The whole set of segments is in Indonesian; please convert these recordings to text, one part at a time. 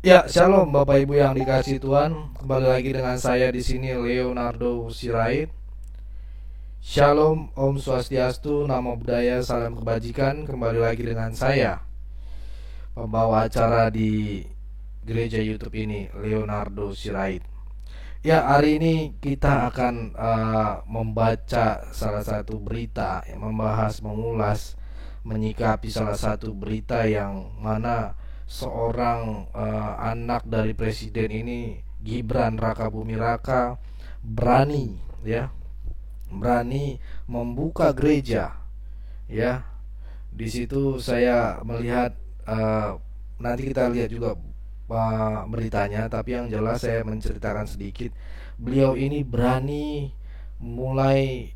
Ya, shalom Bapak Ibu yang dikasihi Tuhan. Kembali lagi dengan saya di sini Leonardo Sirait. Shalom, Om Swastiastu, Namo Buddhaya, Salam Kebajikan. Kembali lagi dengan saya, pembawa acara di gereja YouTube ini, Leonardo Sirait. Ya, hari ini kita akan membaca salah satu berita, membahas, mengulas, menyikapi salah satu berita yang mana seorang anak dari presiden ini, Gibran Rakabuming Raka, berani ya, berani membuka gereja ya. Di situ saya melihat, nanti kita lihat juga beritanya, tapi yang jelas saya menceritakan sedikit. Beliau ini berani mulai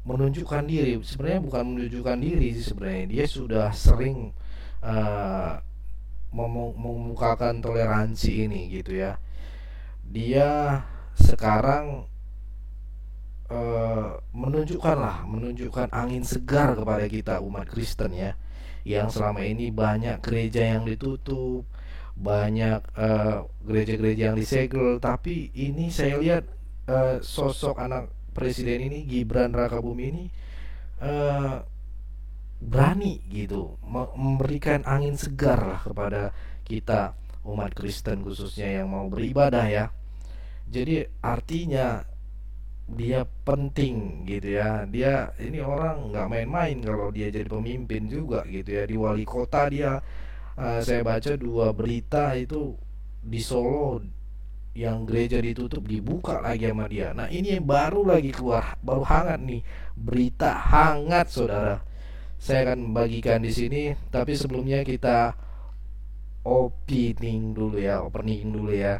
menunjukkan diri. Sebenarnya bukan menunjukkan diri sih, sebenarnya dia sudah sering uh, memukakan toleransi ini gitu ya. Dia sekarang menunjukkan angin segar kepada kita umat Kristen ya, yang selama ini banyak gereja yang ditutup, banyak gereja-gereja yang disegel. Tapi ini saya lihat sosok anak presiden ini, Gibran Rakabuming ini, eh, berani gitu memberikan angin segar lah kepada kita umat Kristen, khususnya yang mau beribadah ya. Jadi artinya dia penting gitu ya. Dia ini orang nggak main-main kalau dia jadi pemimpin juga gitu ya. Di wali kota dia, saya baca dua berita itu di Solo, yang gereja ditutup dibuka lagi sama dia. Nah, ini yang baru lagi keluar, baru hangat nih, berita hangat saudara. Saya akan bagikan di sini, tapi sebelumnya kita opening dulu ya.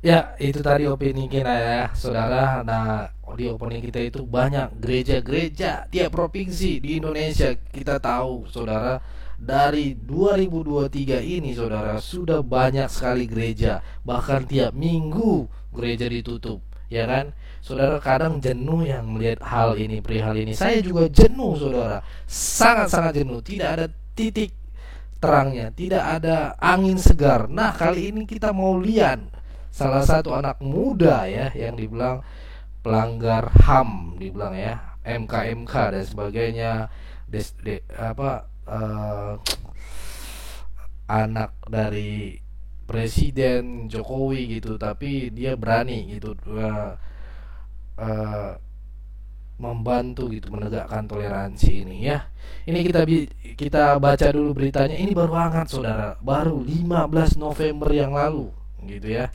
Ya, itu tadi opening kita ya, saudara. Nah, di opening kita itu banyak gereja-gereja tiap provinsi di Indonesia. Kita tahu, saudara, dari 2023 ini, saudara, sudah banyak sekali gereja. Bahkan tiap minggu gereja ditutup, ya kan? Saudara, kadang jenuh yang melihat hal ini, perihal ini. Saya juga jenuh, saudara. Sangat-sangat jenuh. Tidak ada titik terangnya, tidak ada angin segar. Nah, kali ini kita mau lihat salah satu anak muda ya, yang dibilang pelanggar HAM, dibilang ya, MK dan sebagainya, anak dari Presiden Jokowi gitu, tapi dia berani gitu, uh, membantu gitu, menegakkan toleransi ini ya. Ini kita baca dulu beritanya. Ini baru hangat saudara, baru 15 November yang lalu gitu ya.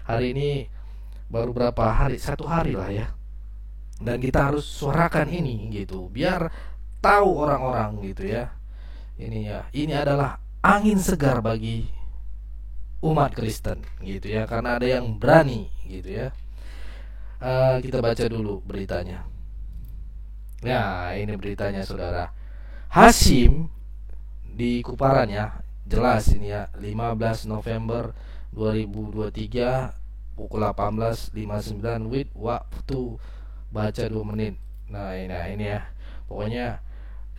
Hari ini baru berapa hari, satu hari lah ya. Dan kita harus suarakan ini gitu, biar tahu orang-orang gitu ya. Ini ya, ini adalah angin segar bagi umat Kristen gitu ya, karena ada yang berani gitu ya. Kita baca dulu beritanya. Nah, ini beritanya saudara. Hasim di Kuparan ya, jelas ini ya, 15 November 2023 pukul 18.59 with waktu baca 2 menit. Nah ini ya, pokoknya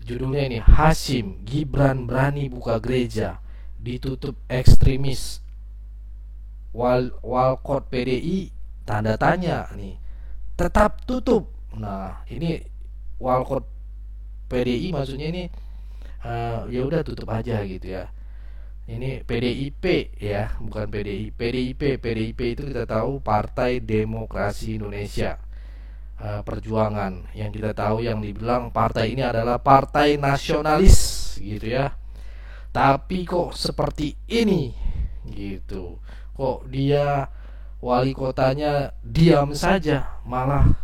judulnya ini, Hasim Gibran berani buka gereja ditutup ekstremis, Walkot PDI tanda tanya nih, tetap tutup. Nah ini Walkot PDI maksudnya ini, ya udah tutup aja gitu ya. Ini PDIP ya, bukan PDI. PDIP itu kita tahu Partai Demokrasi Indonesia. Perjuangan, yang kita tahu yang dibilang partai ini adalah partai nasionalis gitu ya. Tapi kok seperti ini gitu, kok dia wali kotanya diam saja, malah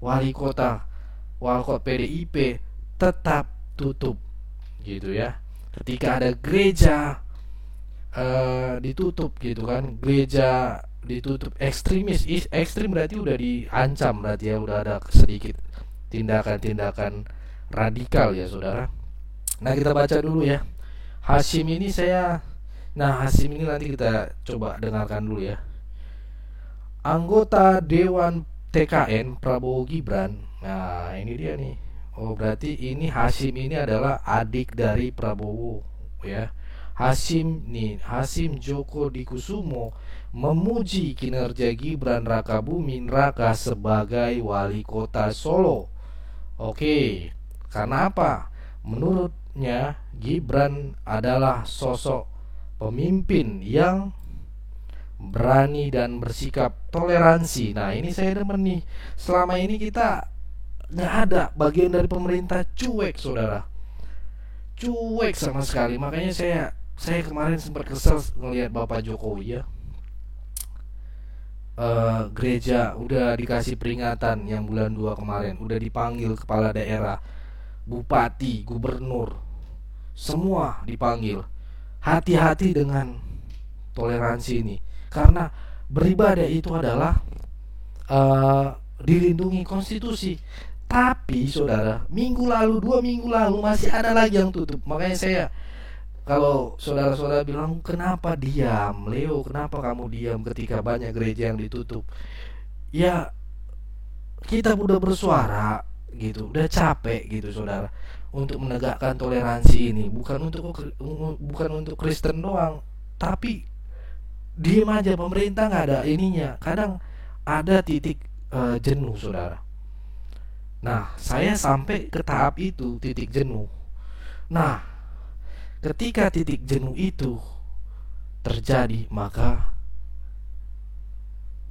wali kota Walkot PDIP tetap tutup gitu ya. Ketika ada gereja ditutup gitu kan, gereja ditutup, ekstrim berarti udah diancam, berarti ya udah ada sedikit tindakan-tindakan radikal ya saudara. Nah kita baca dulu ya Hasyim ini saya. Nah Hasyim ini nanti kita coba dengarkan dulu ya. Anggota Dewan TKN Prabowo Gibran. Nah ini dia nih. Oh berarti ini Hasyim ini adalah adik dari Prabowo ya. Hasyim Joko Dikusumo memuji kinerja Gibran Rakabuming Raka sebagai wali kota Solo. Oke, karena apa? Menurutnya Gibran adalah sosok pemimpin yang berani dan bersikap toleransi. Nah ini saya demen nih. Selama ini kita nggak ada bagian dari pemerintah cuek saudara, cuek sama sekali. Makanya saya kemarin sempat kesel ngelihat Bapak Jokowi ya. Gereja udah dikasih peringatan yang bulan 2 kemarin, udah dipanggil kepala daerah, bupati, gubernur, semua dipanggil. Hati-hati dengan toleransi ini, karena beribadah itu adalah dilindungi konstitusi. Tapi saudara, minggu lalu, 2 minggu lalu masih ada lagi yang tutup. Makanya saya, kalau saudara-saudara bilang kenapa diam Leo, kenapa kamu diam ketika banyak gereja yang ditutup, ya kita udah bersuara gitu, udah capek gitu saudara, untuk menegakkan toleransi ini, bukan untuk Kristen doang, tapi diem aja, pemerintah nggak ada ininya. Kadang ada titik jenuh saudara. Nah saya sampai ke tahap itu, titik jenuh. Nah ketika titik jenuh itu terjadi, maka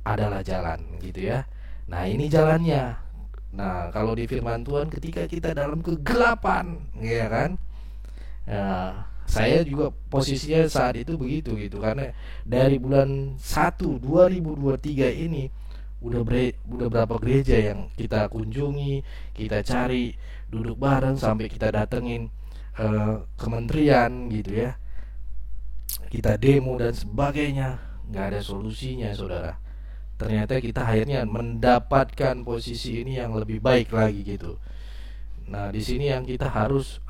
adalah jalan gitu ya. Nah ini jalannya. Nah kalau di firman Tuhan, ketika kita dalam kegelapan ya kan, nah, saya juga posisinya saat itu begitu gitu. Karena dari bulan 1 2023 ini udah berapa gereja yang kita kunjungi, kita cari, duduk bareng, sampai kita datengin kementerian gitu ya, kita demo dan sebagainya, nggak ada solusinya saudara. Ternyata kita akhirnya mendapatkan posisi ini yang lebih baik lagi gitu. Nah di sini yang kita harus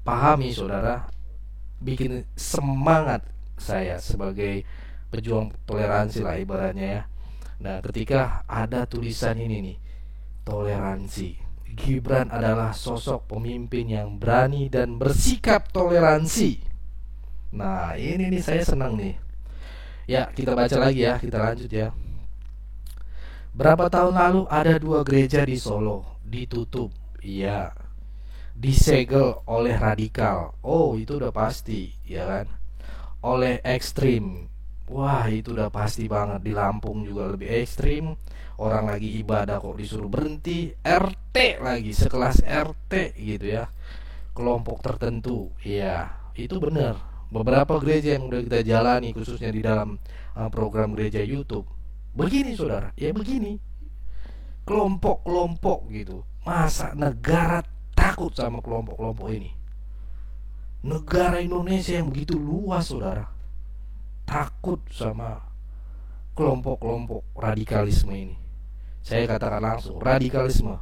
pahami saudara, bikin semangat saya sebagai pejuang toleransi lah ibaratnya ya. Nah ketika ada tulisan ini nih, toleransi, Gibran adalah sosok pemimpin yang berani dan bersikap toleransi. Nah ini nih saya senang nih. Ya kita baca lagi ya, kita lanjut ya. Berapa tahun lalu ada 2 gereja di Solo ditutup, iya, disegel oleh radikal. Oh itu udah pasti ya kan. Oleh ekstrim, wah itu udah pasti banget. Di Lampung juga lebih ekstrim. Orang lagi ibadah kok disuruh berhenti. RT lagi, sekelas RT gitu ya, kelompok tertentu. Iya itu benar. Beberapa gereja yang udah kita jalani, khususnya di dalam program gereja YouTube, begini saudara, ya begini, kelompok-kelompok gitu. Masa negara takut sama kelompok-kelompok ini? Negara Indonesia yang begitu luas saudara, takut sama kelompok-kelompok radikalisme ini. Saya katakan langsung radikalisme,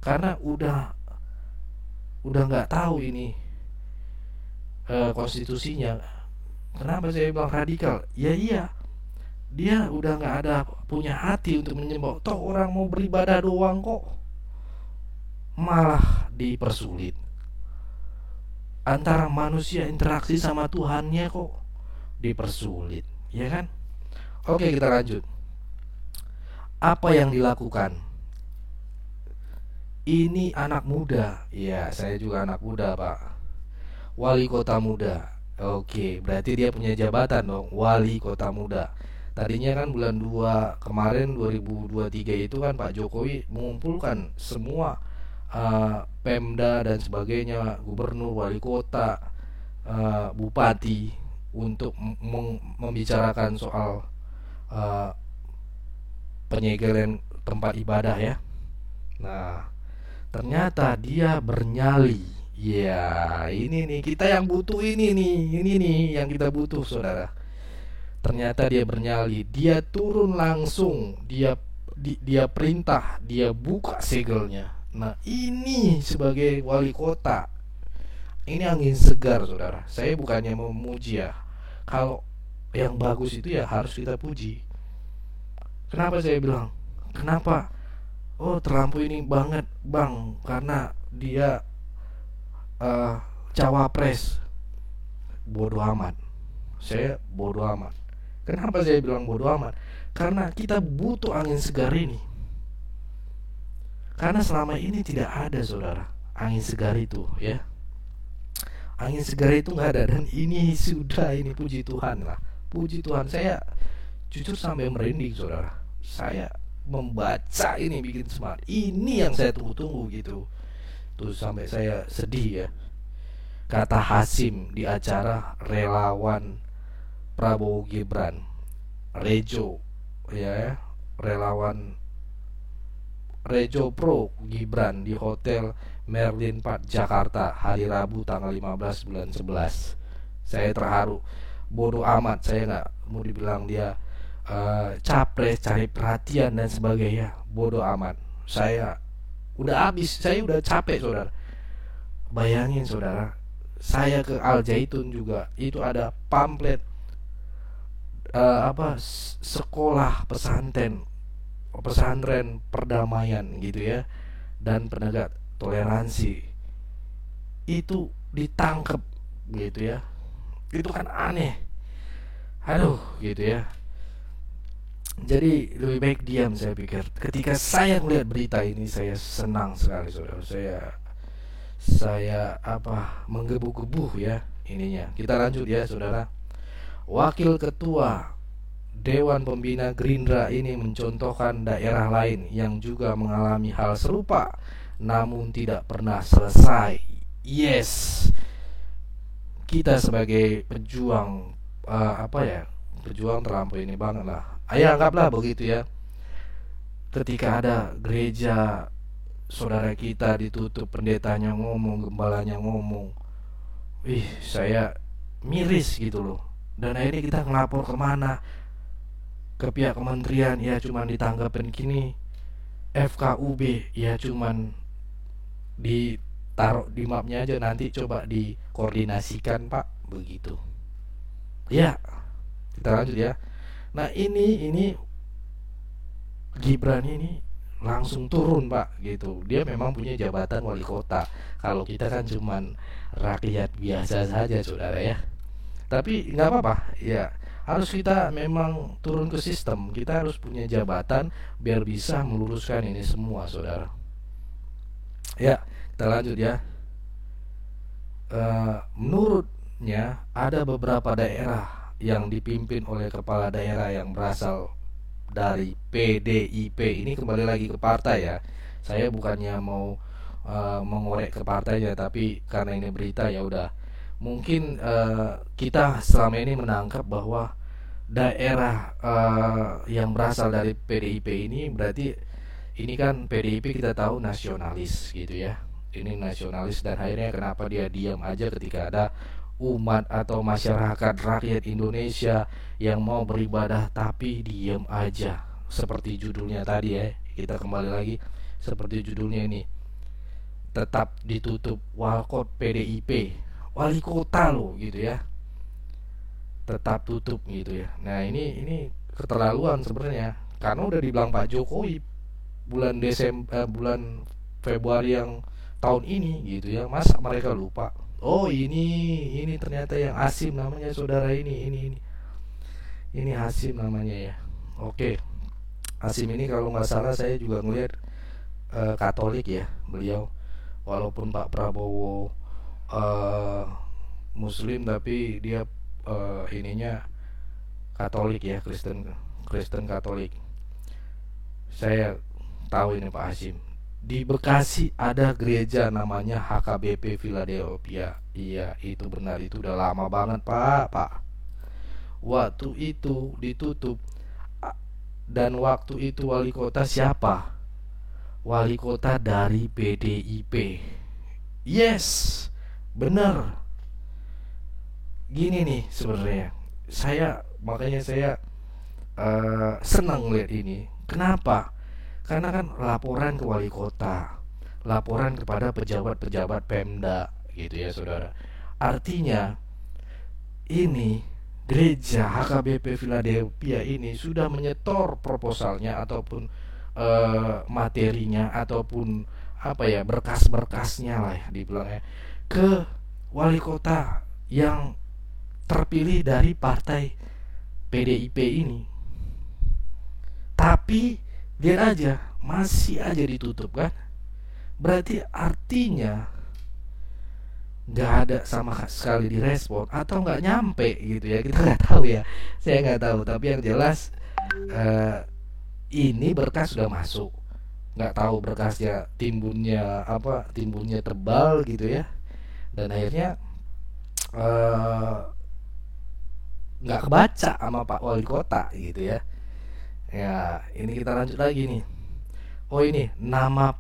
karena udah nggak tahu ini konstitusinya. Kenapa saya bilang radikal? Ya iya, dia udah nggak ada punya hati untuk menyembah. Toh orang mau beribadah doang kok, malah dipersulit. Antara manusia interaksi sama Tuhannya kok dipersulit, ya kan? Oke kita lanjut. Apa yang dilakukan? Ini anak muda. Ya saya juga anak muda pak. Wali kota muda. Oke berarti dia punya jabatan dong, wali kota muda. Tadinya kan bulan 2 kemarin 2023 itu kan Pak Jokowi mengumpulkan semua Pemda dan sebagainya, gubernur, wali kota, bupati untuk membicarakan soal uh, penyegelan tempat ibadah ya. Nah, ternyata dia bernyali. Ya, ini nih kita yang butuh ini nih yang kita butuh, saudara. Ternyata dia bernyali, dia turun langsung, dia perintah, dia buka segelnya. Nah, ini sebagai wali kota, ini angin segar, saudara. Saya bukannya memuji ya. Kalau yang bagus itu ya harus kita puji. Kenapa saya bilang? Kenapa? Oh, terlampau ini banget, Bang, karena dia uh, cawapres. Bodoh amat. Saya bodoh amat. Kenapa saya bilang bodoh amat? Karena kita butuh angin segar ini. Karena selama ini tidak ada, saudara, angin segar itu ya. Angin segar itu nggak ada, dan ini sudah, ini puji Tuhan lah. Puji Tuhan, saya jujur sampai merinding, saudara. Saya membaca ini bikin semangat. Ini yang saya tunggu-tunggu gitu. Tuh sampai saya sedih ya. Kata Hasim di acara relawan Prabowo Gibran, Rejo ya, relawan Rejo Pro Gibran di Hotel Merlin Park Jakarta hari Rabu tanggal 15 bulan 11. Saya terharu. Bodoh amat, saya nggak mau dibilang dia capres cari perhatian dan sebagainya. Bodoh amat. Saya udah habis, saya udah capek, saudara. Bayangin, saudara, saya ke Al Zaitun juga, itu ada pamflet sekolah pesantren perdamaian gitu ya, dan penegak toleransi itu ditangkap gitu ya. Itu kan aneh, aduh gitu ya. Jadi lebih baik diam, saya pikir. Ketika saya melihat berita ini, saya senang sekali, saudara. Saya menggebu-gebu ya ininya. Kita lanjut ya, saudara. Wakil Ketua Dewan Pembina Gerindra ini mencontohkan daerah lain yang juga mengalami hal serupa namun tidak pernah selesai. Yes, kita sebagai pejuang pejuang terlampau ini banget lah. Ayo anggaplah begitu ya. Ketika ada gereja saudara kita ditutup, pendetanya ngomong, gembalanya ngomong, saya miris gitu loh. Dan akhirnya kita ngelapor kemana? Ke pihak kementerian, ya cuman ditanggapin gini. FKUB ya cuman ditaruh di mapnya aja, nanti coba dikoordinasikan Pak, begitu. Ya, kita lanjut ya. Nah, ini Gibran ini langsung turun Pak gitu. Dia memang punya jabatan wali kota. Kalau kita kan cuman rakyat biasa saja, saudara ya. Tapi nggak apa-apa ya, harus kita memang turun ke sistem. Kita harus punya jabatan biar bisa meluruskan ini semua, saudara. Ya, kita lanjut ya. Menurutnya ada beberapa daerah yang dipimpin oleh kepala daerah yang berasal dari PDIP. Ini kembali lagi ke partai ya. Saya bukannya mau mengorek ke partainya, tapi karena ini berita ya udah. Mungkin kita selama ini menangkap bahwa daerah yang berasal dari PDIP ini berarti ini kan PDIP kita tahu nasionalis gitu ya. Ini nasionalis, dan akhirnya kenapa dia diam aja ketika ada umat atau masyarakat rakyat Indonesia yang mau beribadah tapi diam aja. Seperti judulnya tadi ya, kita kembali lagi seperti judulnya ini, tetap ditutup walkot PDIP, wali kota loh gitu ya, tetap tutup gitu ya. Nah, ini keterlaluan sebenarnya, karena udah dibilang Pak Jokowi bulan Februari yang tahun ini gitu ya. Masa mereka lupa? Oh, ini ternyata yang Hasim namanya, saudara. Ini Hasim namanya ya. Oke, Hasim ini kalau nggak salah saya juga ngelihat Katolik ya beliau, walaupun Pak Prabowo Muslim, tapi dia ininya Katolik ya, Kristen Kristen Katolik. Saya tahu ini Pak Hasim. Di Bekasi ada gereja namanya HKBP Philadelphia. Iya, itu benar, itu udah lama banget, Pak. Waktu itu ditutup. Dan waktu itu wali kota siapa? Wali kota dari PDIP. Yes, bener. Gini nih sebenarnya. Makanya saya senang lihat ini. Kenapa? Karena kan laporan ke wali kota, laporan kepada pejabat-pejabat Pemda gitu ya, Saudara. Artinya ini gereja HKBP Philadelphia ini sudah menyetor proposalnya ataupun materinya ataupun apa ya, berkas-berkasnya lah ya dibilangnya, ke wali kota yang terpilih dari partai PDIP ini. Tapi lihat aja, masih aja ditutup kan. Berarti artinya nggak ada sama sekali direspon atau nggak nyampe gitu ya, kita nggak tahu ya, saya nggak tahu. Tapi yang jelas ini berkas sudah masuk. Nggak tahu berkasnya timbunnya tebal gitu ya, dan akhirnya nggak kebaca sama Pak Wali Kota gitu ya. Ya, ini kita lanjut lagi nih. Oh, ini nama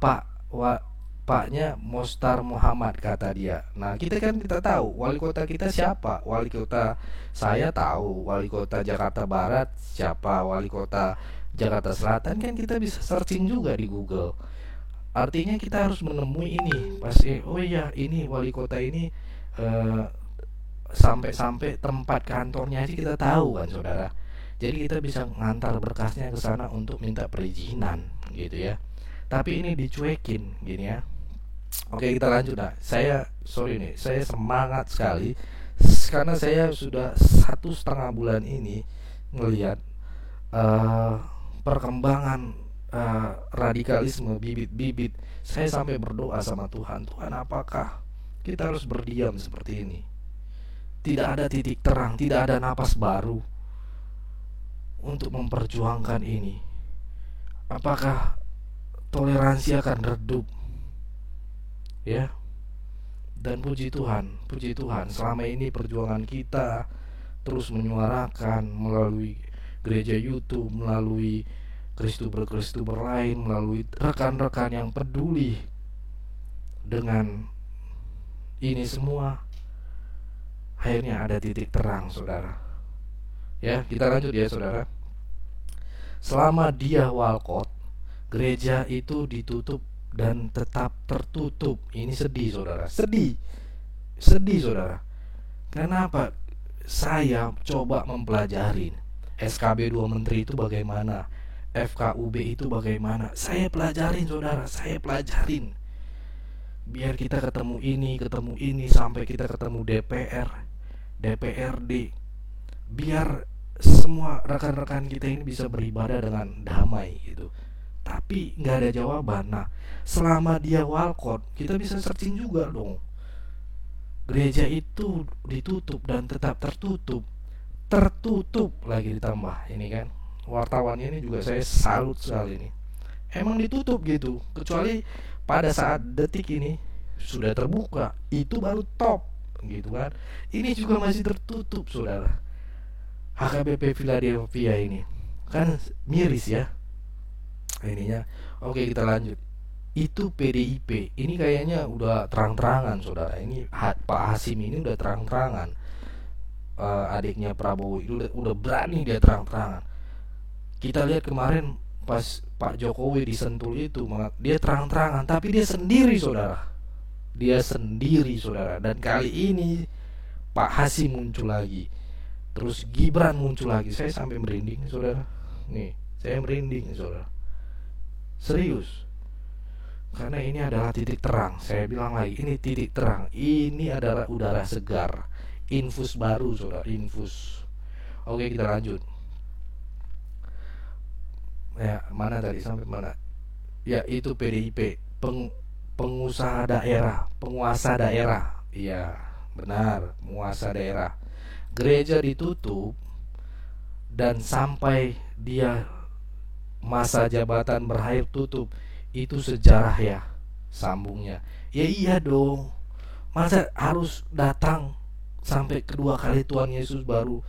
Paknya Mostar Muhammad kata dia. Nah, kita tahu wali kota kita siapa. Wali kota saya tahu, wali kota Jakarta Barat siapa, wali kota Jakarta Selatan kan kita bisa searching juga di Google. Artinya kita harus menemui ini. Pasti oh iya, ini wali kota ini eh, sampai-sampai tempat kantornya aja kita tahu kan, Saudara. Jadi kita bisa ngantar berkasnya ke sana untuk minta perizinan gitu ya. Tapi ini dicuekin gini ya. Oke, kita lanjut. Nah, saya semangat sekali karena saya sudah 1,5 bulan ini ngelihat perkembangan radikalisme, bibit-bibit. Saya sampai berdoa sama Tuhan, Tuhan, apakah kita harus berdiam seperti ini? Tidak ada titik terang, tidak ada napas baru untuk memperjuangkan ini. Apakah toleransi akan redup? Ya. Dan puji Tuhan, selama ini perjuangan kita terus menyuarakan melalui gereja YouTube, melalui Kristuber lain, melalui rekan-rekan yang peduli dengan ini semua, akhirnya ada titik terang, Saudara. Ya, kita lanjut ya, Saudara. Selama dia Walcott, gereja itu ditutup dan tetap tertutup. Ini sedih, Saudara. Sedih, Saudara. Kenapa? Saya coba mempelajari SKB 2 Menteri itu bagaimana, FKUB itu bagaimana. Saya pelajarin, Saudara. Saya pelajarin. Biar kita ketemu ini sampai kita ketemu DPR, DPRD. Biar semua rekan-rekan kita ini bisa beribadah dengan damai gitu. Tapi nggak ada jawaban. Nah, selama dia Walcott, kita bisa searching juga dong. Gereja itu ditutup dan tetap tertutup lagi ditambah ini kan. Wartawannya ini juga saya salut sekali nih. Emang ditutup gitu, kecuali pada saat detik ini sudah terbuka, itu baru top gitu kan. Ini juga masih tertutup, Saudara. HKBP Philadelphia ini kan miris ya ininya. Oke, kita lanjut. Itu PDIP ini kayaknya udah terang-terangan, Saudara. Ini Pak Hasim ini udah terang-terangan. Adiknya Prabowo itu udah berani dia terang-terangan. Kita lihat kemarin pas Pak Jokowi di Sentul itu, dia terang-terangan, tapi dia sendiri, Saudara. Dan kali ini Pak Hasim muncul lagi. Terus Gibran muncul lagi. Saya sampai merinding, Saudara. Nih, saya merinding, Saudara. Serius. Karena ini adalah titik terang. Saya bilang lagi, ini titik terang. Ini adalah udara segar. Infus baru, Saudara, infus. Oke, kita lanjut. Ya, mana tadi sampai mana? Ya, itu PDIP, pengusaha daerah, penguasa daerah. Iya, benar, penguasa daerah. Gereja ditutup dan sampai dia masa jabatan berakhir tutup, itu sejarah ya, sambungnya. Ya iya dong, masa harus datang sampai kedua kali Tuhan Yesus baru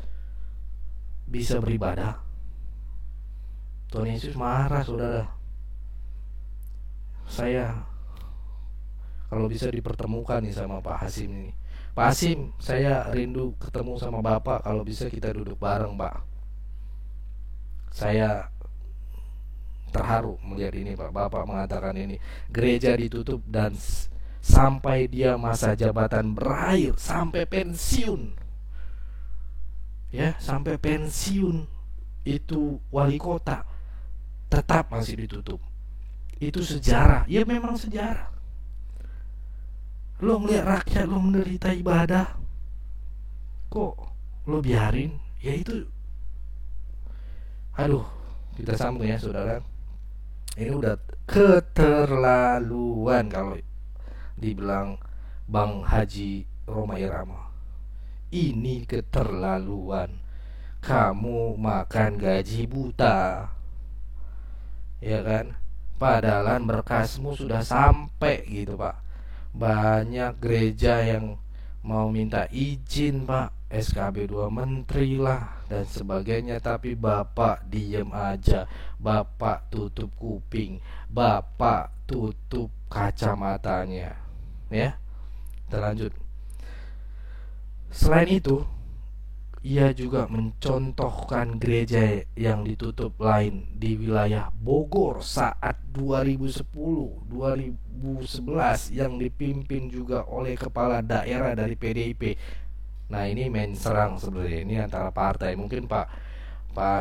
bisa beribadah? Tuhan Yesus marah, saudara. Saya kalau bisa dipertemukan nih sama Pak Hasim ini. Pak Hasim, saya rindu ketemu sama Bapak. Kalau bisa kita duduk bareng, Pak. Saya terharu melihat ini, Pak. Bapak mengatakan ini, gereja ditutup dan sampai dia masa jabatan berakhir, sampai pensiun. Ya, sampai pensiun itu wali kota tetap masih ditutup. Itu sejarah. Ya memang sejarah. Lo ngeliat rakyat lo menderita ibadah, kok lo biarin? Ya itu, aduh, kita sambung ya saudara. Ini udah keterlaluan kalau dibilang Bang Haji Roma Irama. Ini keterlaluan. Kamu makan gaji buta, ya kan? Padahal berkasmu sudah sampai gitu, Pak. Banyak gereja yang mau minta izin, Pak, SKB 2 menteri lah dan sebagainya, tapi Bapak diem aja. Bapak tutup kuping, Bapak tutup kacamatanya. Ya, terlanjut. Selain itu, ia juga mencontohkan gereja yang ditutup lain di wilayah Bogor saat 2010-2011 yang dipimpin juga oleh kepala daerah dari PDIP. Nah, ini main serang sebenarnya, ini antara partai. Mungkin Pak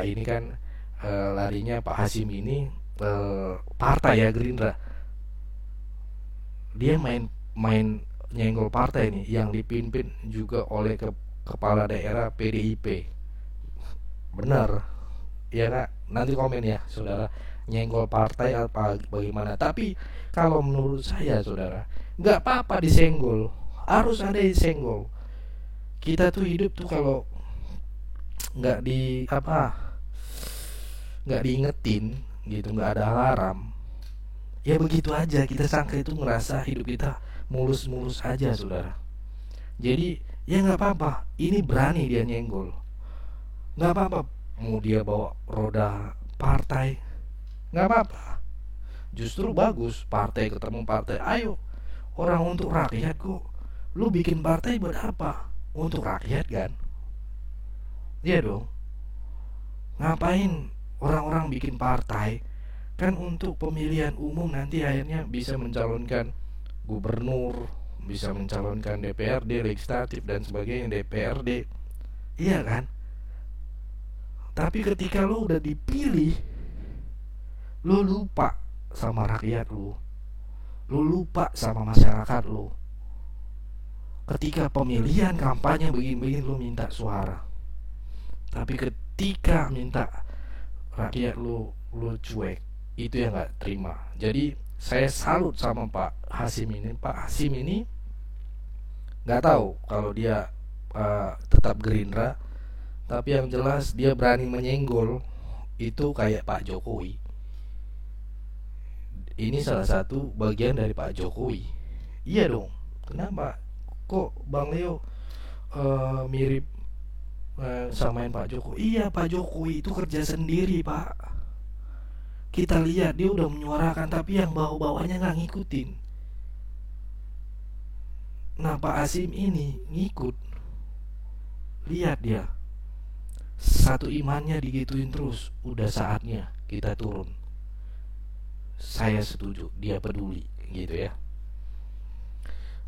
ini kan larinya Pak Hasim ini partai ya, Gerindra. Dia main nyenggol partai ini yang dipimpin juga oleh kepala daerah PDIP. Benar ya kak? Nanti komen ya saudara, nyenggol partai apa bagaimana. Tapi kalau menurut saya saudara, nggak apa-apa disenggol, harus ada disenggol. Kita tuh hidup tuh kalau nggak nggak diingetin gitu, nggak ada alarm, ya begitu aja kita sangka itu, ngerasa hidup kita mulus-mulus aja saudara. Jadi ya nggak apa-apa, ini berani dia nyenggol, nggak apa-apa. Mau dia bawa roda partai, nggak apa-apa. Justru bagus, partai ketemu partai. Ayo, orang untuk rakyat kok. Lu bikin partai buat apa? Untuk rakyat kan? Iya dong. Ngapain orang-orang bikin partai? Kan untuk pemilihan umum nanti akhirnya bisa mencalonkan gubernur, bisa mencalonkan DPRD, legislatif dan sebagainya, DPRD. Iya kan? Tapi ketika lo udah dipilih, lo lupa sama rakyat lo lupa sama masyarakat lo. Ketika pemilihan kampanye begini-begini lo minta suara, tapi ketika minta rakyat lo cuek, itu yang nggak terima. Jadi saya salut sama Pak Hasim ini. Pak Hasim ini nggak tahu kalau dia tetap Gerindra, tapi yang jelas dia berani menyenggol. Itu kayak Pak Jokowi. Ini salah satu bagian dari Pak Jokowi. Iya dong. Kenapa kok Bang Leo mirip samain Pak Jokowi? Iya, Pak Jokowi itu kerja sendiri, Pak. Kita lihat dia udah menyuarakan, tapi yang bawah-bawahnya nggak ngikutin. Nah, Pak Hasim ini ngikut. Lihat dia, satu imannya digituin terus. Udah saatnya kita turun. Saya setuju, dia peduli gitu ya.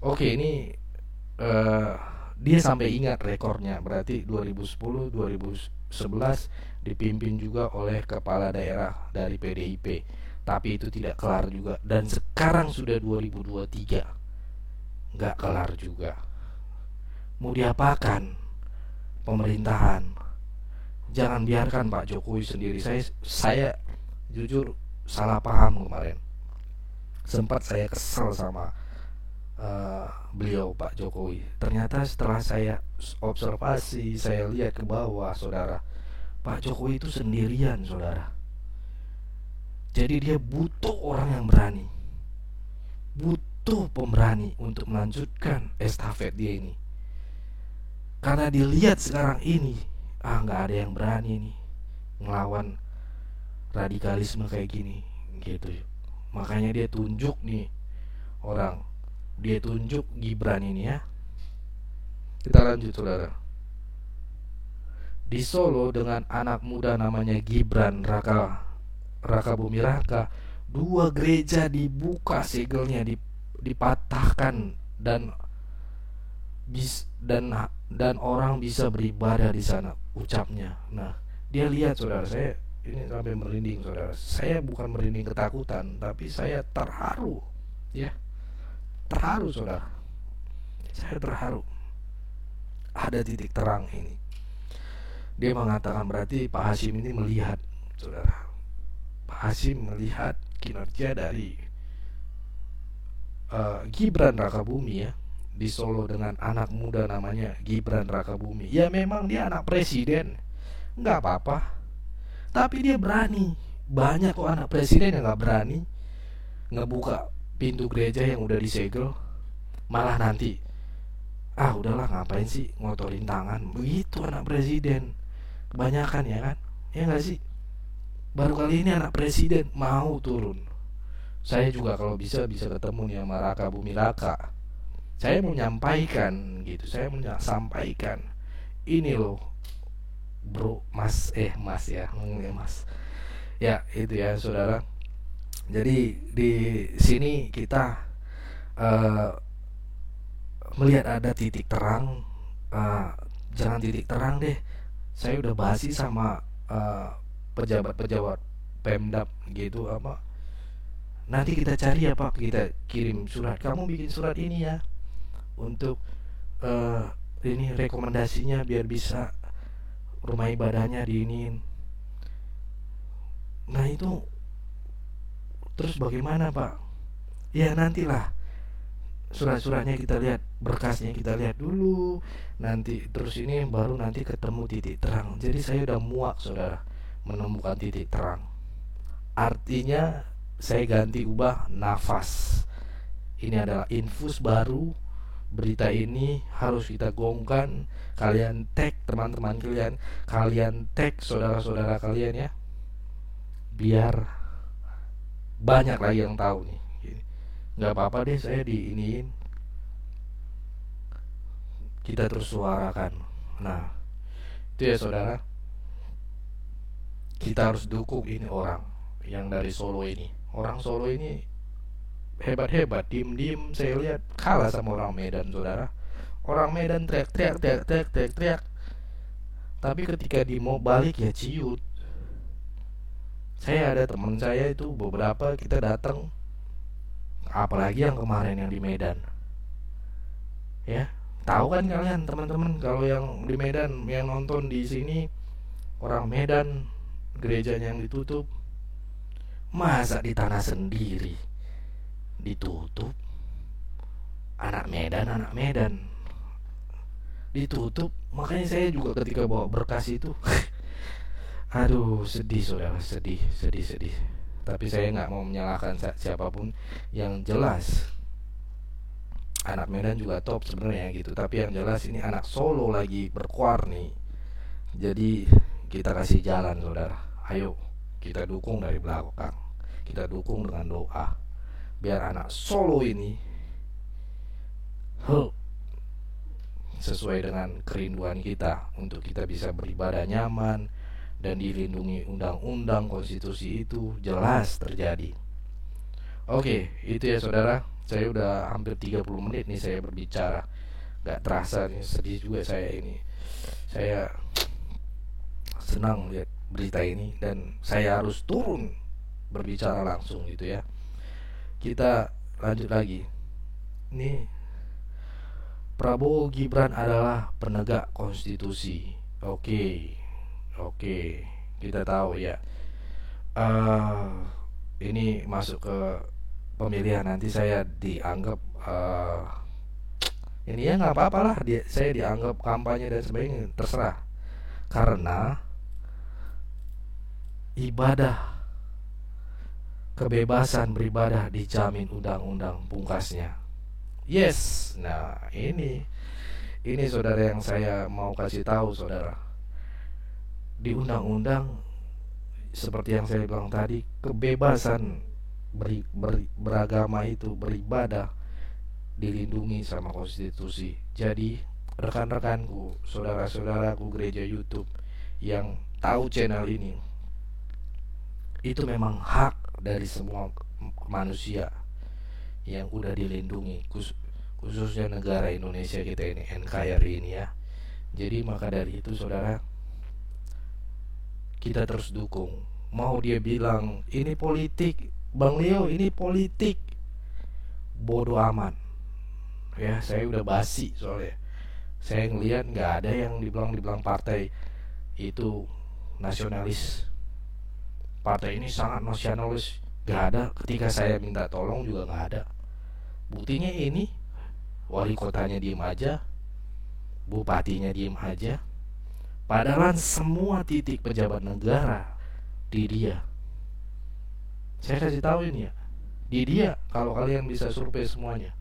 Oke, ini dia sampai ingat rekornya. Berarti 2010 2011 dipimpin juga oleh kepala daerah dari PDIP. Tapi itu tidak kelar juga. Dan sekarang sudah 2023, nggak kelar juga. Mau diapakan pemerintahan? Jangan biarkan Pak Jokowi sendiri. Saya jujur salah paham kemarin. Sempat saya kesel sama beliau Pak Jokowi. Ternyata setelah saya observasi, saya lihat ke bawah saudara, Pak Jokowi itu sendirian, saudara. Jadi dia butuh orang yang berani, butuh pemberani untuk melanjutkan estafet dia ini. Karena dilihat sekarang ini, nggak ada yang berani nih ngelawan radikalisme kayak gini, gitu. Makanya dia tunjuk nih orang, dia tunjuk Gibran ini ya. Kita lanjut, saudara. Di Solo dengan anak muda namanya Gibran Raka Bumi Raka, 2 gereja dibuka segelnya, dipatahkan dan dan orang bisa beribadah di sana, ucapnya. Nah, dia lihat, saudara, saya ini sampai merinding, saudara. Saya bukan merinding ketakutan, tapi saya terharu, ya. Terharu, saudara. Saya terharu. Ada titik terang ini. Dia mengatakan berarti Pak Hasyim ini melihat, saudara. Pak Hasyim melihat kinerja dari Gibran Rakabumi ya, di Solo dengan anak muda namanya Gibran Rakabumi. Ya memang dia anak presiden, nggak apa-apa. Tapi dia berani. Banyak kok anak presiden yang nggak berani ngebuka pintu gereja yang udah disegel. Malah nanti, udahlah, ngapain sih ngotorin tangan. Begitu anak presiden. Kebanyakan ya kan, ya nggak sih? Baru kali ini anak presiden mau turun. Saya juga kalau bisa ketemu nih sama Raka Bumi Raka. Saya mau menyampaikan gitu, saya mau sampaikan ini loh, bro, mas ya, mas. Ya itu ya, saudara. Jadi di sini kita melihat ada titik terang. Jangan titik terang deh. Saya udah basi sama pejabat-pejabat Pemdap gitu apa. Nanti kita cari ya Pak, kita kirim surat. Kamu bikin surat ini ya untuk ini rekomendasinya biar bisa rumah ibadahnya diinin. Nah itu terus bagaimana Pak? Ya nantilah, surat-suratnya kita lihat, berkasnya kita lihat dulu, nanti terus ini baru nanti ketemu titik terang. Jadi saya udah muak, saudara, menemukan titik terang. Artinya saya ganti, ubah nafas. Ini adalah infus baru. Berita ini harus kita gongkan. Kalian tag teman-teman kalian tag saudara-saudara kalian ya, biar banyak lagi yang tahu nih. Nggak apa-apa deh saya diiniin, kita terus suarakan. Nah itu ya saudara, kita harus dukung ini orang yang dari Solo ini. Orang Solo ini hebat-hebat, diem-diem saya lihat kalah sama orang Medan, saudara. Orang Medan teriak, tapi ketika di mau balik ya ciut. Saya ada teman saya itu beberapa, kita datang, apalagi yang kemarin yang di Medan ya, tahu kan kalian teman-teman, kalau yang di Medan yang nonton di sini, orang Medan gerejanya yang ditutup. Masa di tanah sendiri ditutup? Anak Medan ditutup. Makanya saya juga ketika bawa berkas itu aduh sedih, saudara, sedih. Tapi saya nggak mau menyalahkan siapapun. Yang jelas anak Medan juga top sebenarnya gitu. Tapi yang jelas ini anak Solo lagi berkuar nih. Jadi kita kasih jalan, saudara. Ayo kita dukung dari belakang. Kita dukung dengan doa biar anak Solo ini sesuai dengan kerinduan kita untuk kita bisa beribadah nyaman dan dilindungi undang-undang konstitusi itu jelas terjadi. Oke, itu ya saudara. Saya udah hampir 30 menit nih saya berbicara. Gak terasa nih, sedih juga saya ini. Saya senang lihat berita ini dan saya harus turun berbicara langsung gitu ya. Kita lanjut lagi. Ini Prabowo Gibran adalah penegak konstitusi. Oke, kita tahu ya. Ini masuk ke pemilihan nanti saya dianggap ini ya nggak apa-apa lah. Saya dianggap kampanye dan sebagainya, terserah. Karena ibadah, kebebasan beribadah dijamin undang-undang pungkasnya. Yes, nah ini saudara yang saya mau kasih tahu saudara. Di undang-undang seperti yang saya bilang tadi, kebebasan beragama itu, beribadah dilindungi sama konstitusi. Jadi rekan-rekanku, saudara-saudaraku gereja YouTube yang tahu channel ini, itu memang hak dari semua manusia yang udah dilindungi, khususnya negara Indonesia kita ini, NKRI ini ya. Jadi maka dari itu saudara, kita terus dukung. Mau dia bilang ini politik, Bang Leo ini politik, bodoh amat ya. Saya udah basi soalnya. Saya ngeliat nggak ada yang dibilang partai itu nasionalis. Partai ini sangat nasionalis, nggak ada. Ketika saya minta tolong juga nggak ada. Buktinya ini wali kotanya diem aja, bupatinya diem aja. Padahal semua titik pejabat negara di dia. Saya kasih tahu ini ya, di dia. Kalau kalian bisa survei semuanya,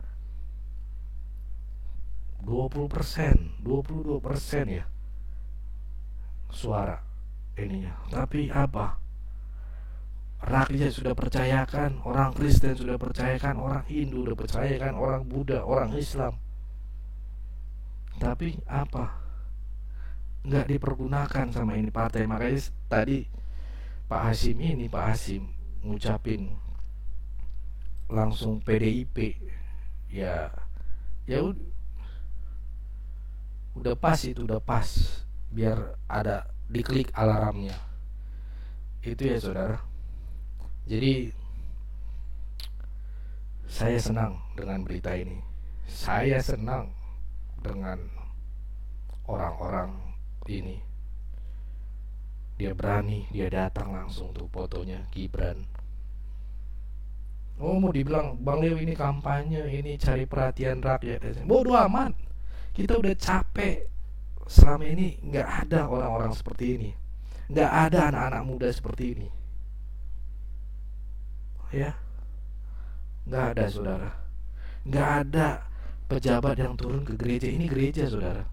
20%, 22% ya suara ininya. Tapi apa? Rakyat sudah percayakan, orang Kristen sudah percayakan, orang Hindu sudah percayakan, orang Buddha, orang Islam. Tapi apa? Nggak dipergunakan sama ini partai. Makanya tadi Pak Hasim ngucapin langsung PDIP ya udah pas, itu udah pas, biar ada diklik alarmnya itu ya saudara. Jadi saya senang dengan berita ini, saya senang dengan orang-orang ini. Dia berani, dia datang langsung tuh fotonya Gibran. Oh, mau dibilang Bang Leo ini kampanye, ini cari perhatian rakyat. Bodoh amat. Kita udah capek. Selama ini gak ada orang-orang seperti ini, gak ada anak-anak muda seperti ini ya. Gak ada saudara, gak ada pejabat yang turun ke gereja. Ini gereja saudara,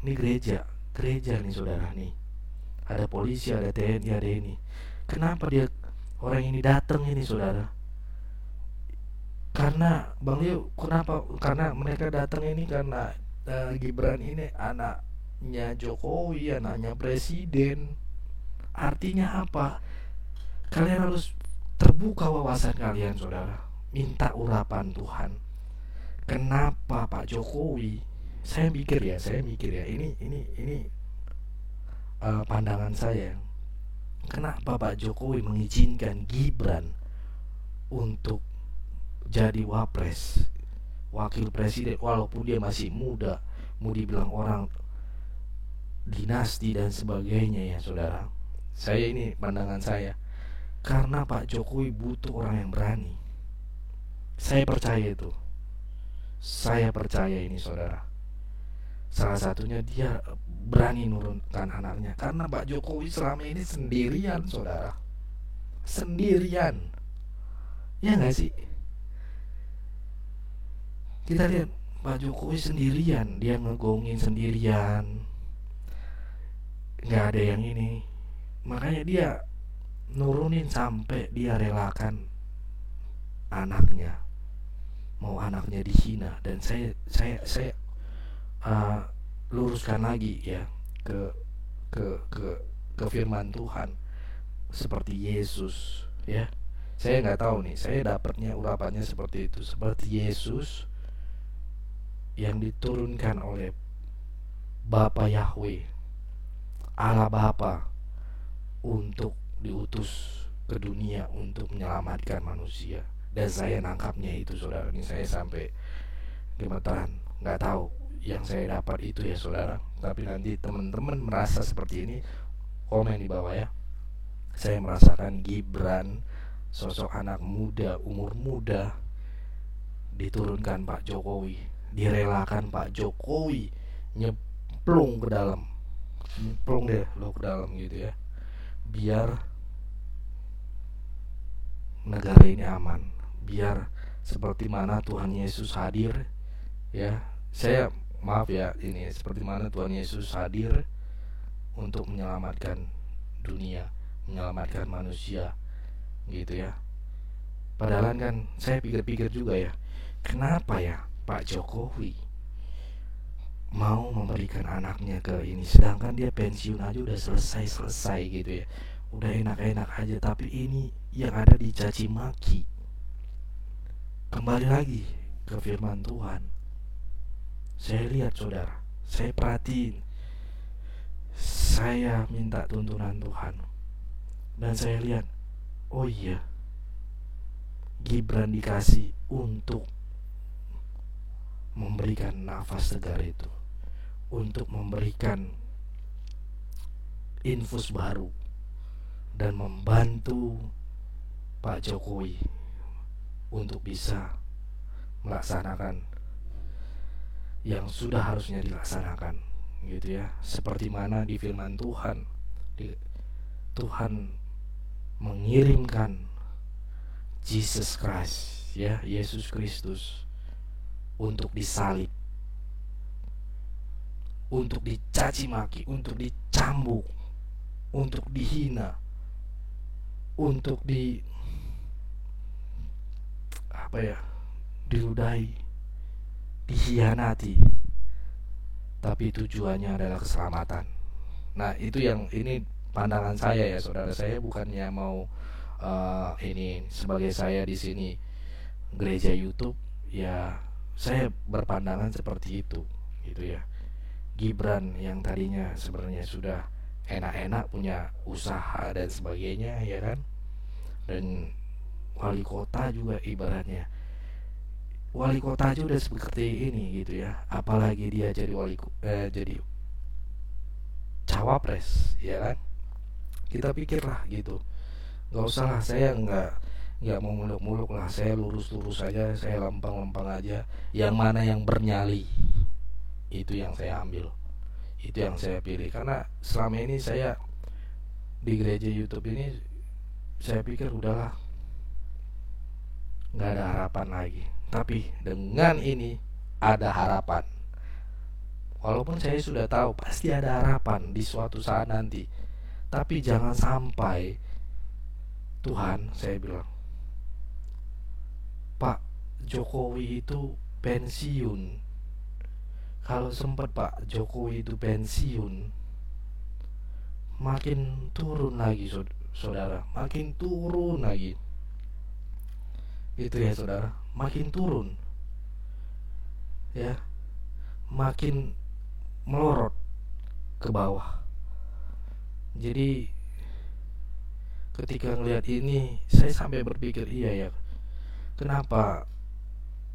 ini gereja nih saudara nih. Ada polisi, ada TNI, ada ini. Kenapa dia orang ini datang ini saudara? Karena Bang Leo, kenapa? Karena mereka datang ini karena Gibran ini anaknya Jokowi, anaknya presiden. Artinya apa? Kalian harus terbuka wawasan kalian saudara, minta urapan Tuhan. Kenapa Pak Jokowi? Saya mikir ya, ini pandangan saya. Kenapa Pak Jokowi mengizinkan Gibran untuk jadi wapres, wakil presiden, walaupun dia masih muda, mau dibilang orang dinasti dan sebagainya ya saudara. Saya ini pandangan saya, karena Pak Jokowi butuh orang yang berani. Saya percaya itu, saya percaya ini saudara. Salah satunya dia berani nurunkan anaknya, karena Pak Jokowi selama ini sendirian saudara, sendirian ya gak sih? Kita lihat Pak Jokowi sendirian, dia ngegongin sendirian, gak ada yang ini. Makanya dia nurunin sampai dia relakan anaknya, mau anaknya dihina. Dan saya luruskan lagi ya ke firman Tuhan, seperti Yesus ya. Saya nggak tahu nih, saya dapatnya urapannya seperti itu, seperti Yesus yang diturunkan oleh Bapa Yahweh, Allah Bapa, untuk diutus ke dunia untuk menyelamatkan manusia. Dan saya nangkapnya itu saudara, ini saya sampai gemeteran. Nggak tahu yang saya dapat itu ya saudara, tapi nanti teman-teman merasa seperti ini, komen di bawah ya. Saya merasakan Gibran, sosok anak muda, umur muda, diturunkan Pak Jokowi, direlakan Pak Jokowi nyemplung ke dalam, nyemplung deh lo ke dalam gitu ya, biar negara ini aman, biar seperti mana Tuhan Yesus hadir, ya. Saya maaf ya, ini seperti mana Tuhan Yesus hadir untuk menyelamatkan dunia, menyelamatkan manusia, gitu ya. Padahal kan saya pikir-pikir juga ya, kenapa ya Pak Jokowi mau memberikan anaknya ke ini, sedangkan dia pensiun aja udah selesai gitu ya, udah enak-enak aja, tapi ini yang ada dicaci maki. Kembali lagi ke firman Tuhan, saya lihat saudara, saya perhatiin, saya minta tuntunan Tuhan, dan saya lihat, oh iya, Gibran dikasih untuk memberikan nafas segar itu, untuk memberikan infus baru dan membantu Pak Jokowi untuk bisa melaksanakan yang sudah harusnya dilaksanakan, gitu ya. Seperti mana di firman Tuhan, Tuhan mengirimkan Jesus Christ, ya, Yesus Kristus, untuk disalib, untuk dicaci maki, untuk dicambuk, untuk dihina, untuk diludahi, dikhianati, tapi tujuannya adalah keselamatan. Nah, itu yang ini pandangan saya ya, saudara. Saya bukannya mau ini sebagai saya di sini gereja YouTube, ya saya berpandangan seperti itu, gitu ya. Gibran yang tadinya sebenarnya sudah enak-enak punya usaha dan sebagainya, ya kan, dan wali kota juga, ibaratnya wali kota aja udah seperti ini, gitu ya, apalagi dia jadi jadi cawapres, ya kan. Kita pikirlah gitu, nggak usah lah, saya nggak mau muluk-muluk lah, saya lurus-lurus aja, saya lempeng-lempeng aja, yang mana yang bernyali itu yang saya ambil, itu yang saya pilih. Karena selama ini saya di gereja YouTube ini, saya pikir udahlah, nggak ada harapan lagi. Tapi dengan ini ada harapan, walaupun saya sudah tahu pasti ada harapan di suatu saat nanti. Tapi jangan sampai Tuhan, saya bilang, Pak Jokowi itu pensiun. Kalau sempat Pak Jokowi itu pensiun, makin turun lagi saudara, makin turun lagi, gitu ya saudara, makin turun, ya, makin melorot ke bawah. Jadi ketika ngelihat ini, saya sampai berpikir, iya ya, kenapa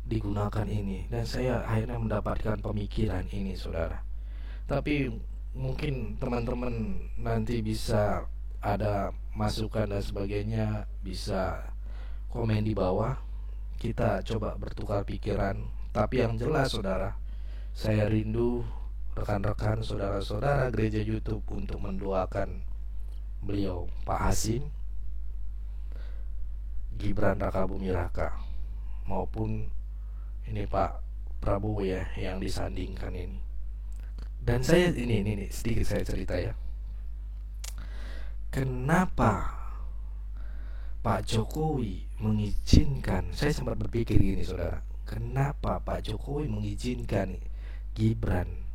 digunakan ini, dan saya akhirnya mendapatkan pemikiran ini, saudara. Tapi mungkin teman-teman nanti bisa ada masukan dan sebagainya, bisa komen di bawah, kita coba bertukar pikiran. Tapi yang jelas saudara, saya rindu rekan-rekan, saudara-saudara gereja YouTube untuk mendoakan beliau, Pak Hasim, Gibran Rakabuming Raka, maupun ini Pak Prabowo ya, yang disandingkan ini. Dan saya ini sedikit saya cerita ya, kenapa Pak Jokowi mengizinkan, saya sempat berpikir gini saudara, kenapa Pak Jokowi mengizinkan Gibran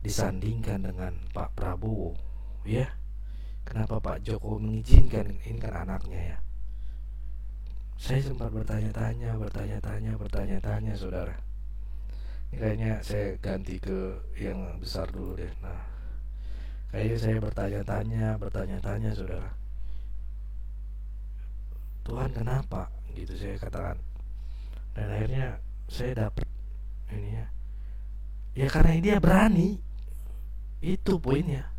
disandingkan dengan Pak Prabowo, ya? Kenapa Pak Jokowi mengizinkan, ini kan anaknya ya. Saya sempat bertanya-tanya saudara. Ini kayaknya saya ganti ke yang besar dulu deh. Nah, kayaknya saya bertanya-tanya saudara, Tuhan kenapa, gitu saya katakan. Dan akhirnya saya dapat ini ya, ya karena dia berani, itu poinnya,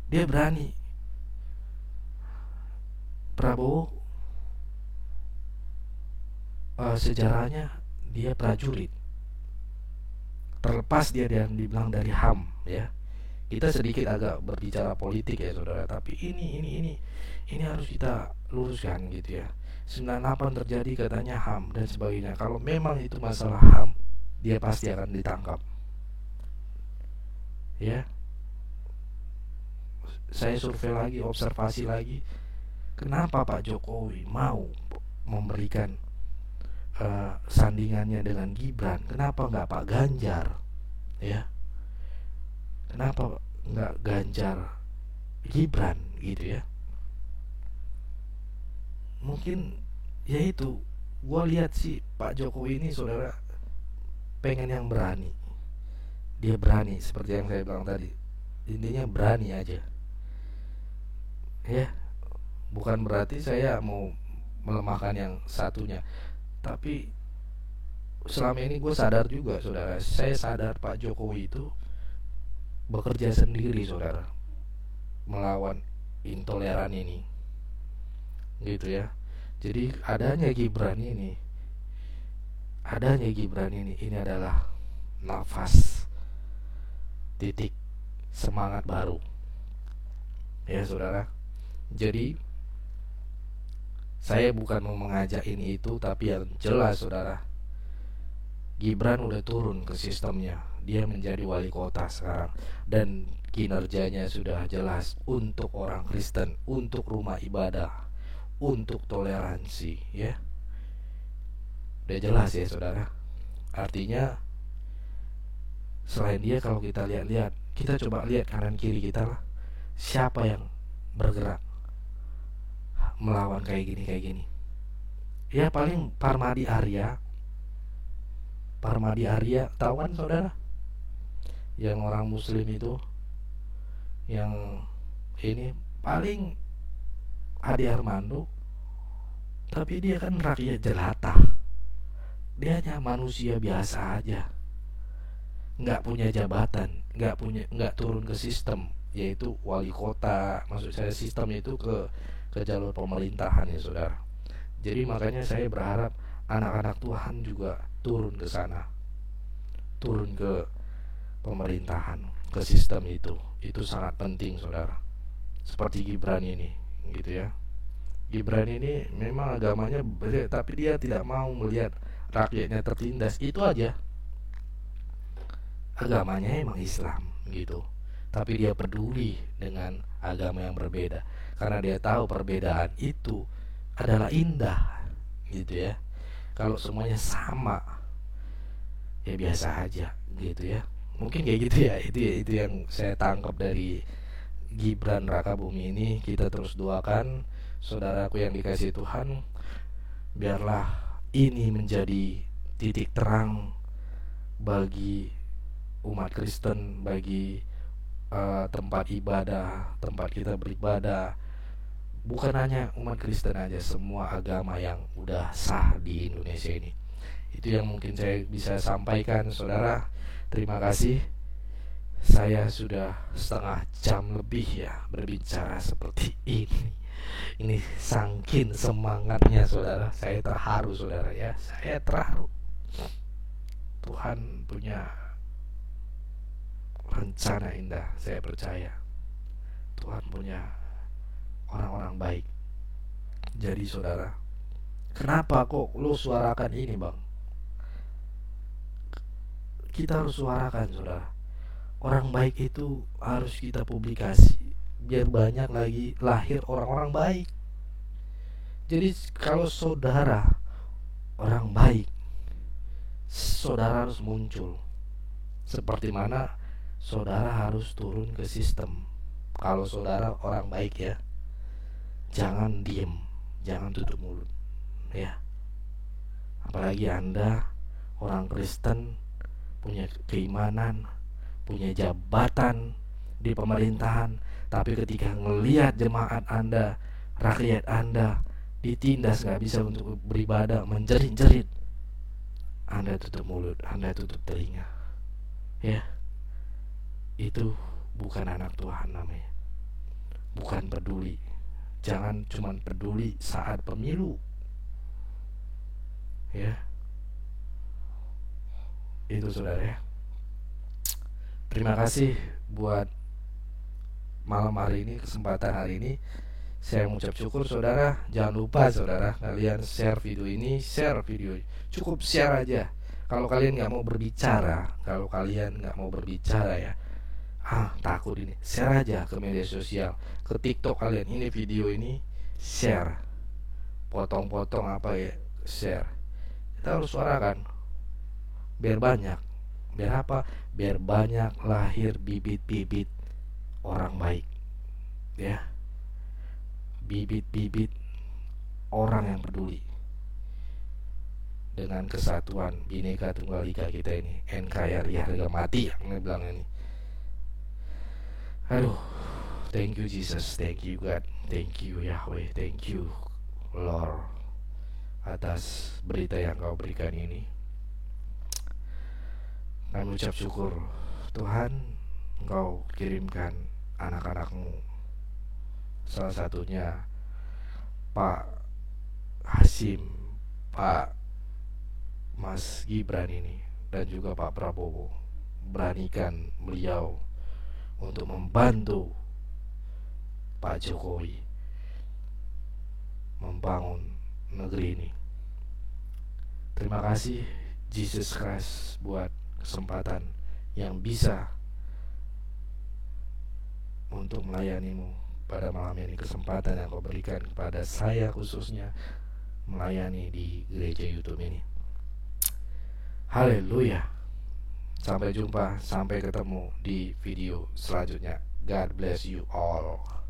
dia berani. Prabowo sejarahnya dia prajurit, terlepas dia dibilang dari HAM ya, Kita sedikit agak berbicara politik ya saudara, tapi ini harus kita luruskan gitu ya. 98 terjadi katanya HAM dan sebagainya. Kalau memang itu masalah HAM, dia pasti akan ditangkap. Ya, saya survei lagi, observasi lagi. Kenapa Pak Jokowi mau memberikan sandingannya dengan Gibran? Kenapa nggak Pak Ganjar? Ya, kenapa nggak Ganjar Gibran gitu ya? Mungkin ya itu, gue lihat sih Pak Jokowi ini saudara pengen yang berani. Dia berani seperti yang saya bilang tadi. Intinya berani aja. Ya, bukan berarti saya mau melemahkan yang satunya, tapi selama ini gue sadar juga saudara, saya sadar Pak Jokowi itu bekerja sendiri saudara melawan intoleran ini gitu ya. Jadi adanya Gibran ini adalah nafas, titik semangat baru ya saudara. Jadi saya bukan mau mengajak ini itu, tapi yang jelas saudara, Gibran udah turun ke sistemnya. Dia menjadi wali kota sekarang dan kinerjanya sudah jelas untuk orang Kristen, untuk rumah ibadah, untuk toleransi ya. Udah jelas ya saudara. Artinya selain dia, kalau kita lihat-lihat, kita coba lihat kanan kiri kita lah. Siapa yang bergerak melawan kayak gini? Ya paling Parmadi Arya, tahu kan saudara? Yang orang muslim itu, yang ini paling Ade Armando, tapi dia kan rakyat jelata. Dia hanya manusia biasa aja, nggak punya jabatan, nggak turun ke sistem, yaitu wali kota. Maksud saya sistem itu ke jalur pemerintahan ya saudara. Jadi makanya saya berharap anak-anak Tuhan juga turun ke sana, turun ke pemerintahan, ke sistem itu sangat penting saudara. Seperti Gibran ini gitu ya. Gibran ini memang agamanya beda, tapi dia tidak mau melihat rakyatnya tertindas, itu aja. Agamanya emang Islam gitu, tapi dia peduli dengan agama yang berbeda karena dia tahu perbedaan itu adalah indah gitu ya. Kalau semuanya sama ya biasa aja gitu ya. Mungkin kayak gitu ya. Itu yang saya tangkap dari Gibran Rakabumi ini. Kita terus doakan saudaraku yang dikasihi Tuhan, biarlah ini menjadi titik terang bagi umat Kristen, bagi tempat ibadah, tempat kita beribadah. Bukan hanya umat Kristen aja, semua agama yang udah sah di Indonesia ini. Itu yang mungkin saya bisa sampaikan saudara. Terima kasih. Saya sudah setengah jam lebih ya berbicara seperti ini. Ini sangkin semangatnya saudara. Saya terharu saudara ya. Saya terharu. Tuhan punya rencana indah, saya percaya. Tuhan punya orang-orang baik. Jadi saudara, kenapa kok lo suarakan ini bang? Kita harus suarakan saudara. Orang baik itu harus kita publikasi, biar banyak lagi lahir orang-orang baik. Jadi kalau saudara orang baik, saudara harus muncul. Seperti mana saudara harus turun ke sistem. Kalau saudara orang baik ya, jangan diem, jangan tutup mulut ya. Apalagi Anda orang Kristen, punya keimanan, punya jabatan di pemerintahan, tapi ketika ngelihat jemaat Anda, rakyat Anda ditindas, gak bisa untuk beribadah, menjerit-jerit, Anda tutup mulut, Anda tutup telinga ya. Itu bukan anak Tuhan namanya. Bukan peduli. Jangan cuma peduli saat pemilu ya. Itu saudara ya. Terima kasih buat malam hari ini, kesempatan hari ini, saya mengucap syukur saudara. Jangan lupa saudara, kalian share video ini, cukup share aja. Kalau kalian nggak mau berbicara, ya, takut ini, share aja ke media sosial, ke TikTok kalian. Ini video ini share, potong-potong apa ya, share. Kita harus suarakan, biar banyak. Biar apa? Biar banyak lahir bibit-bibit orang baik, ya, bibit-bibit orang yang peduli dengan kesatuan Bhinneka Tunggal Ika kita ini, NKRI harga mati yang bilang ini. Aduh, thank you Jesus, thank you God, thank you Yahweh, thank you Lord atas berita yang kau berikan ini. Kami ucap syukur Tuhan, engkau kirimkan anak-anakmu, salah satunya Pak Hasim, Pak Mas Gibran ini, dan juga Pak Prabowo. Beranikan beliau untuk membantu Pak Jokowi membangun negeri ini. Terima kasih Jesus Christ buat kesempatan yang bisa untuk melayanimu pada malam ini, kesempatan yang kau berikan kepada saya khususnya melayani di gereja YouTube ini. Haleluya. Sampai jumpa, sampai ketemu di video selanjutnya. God bless you all.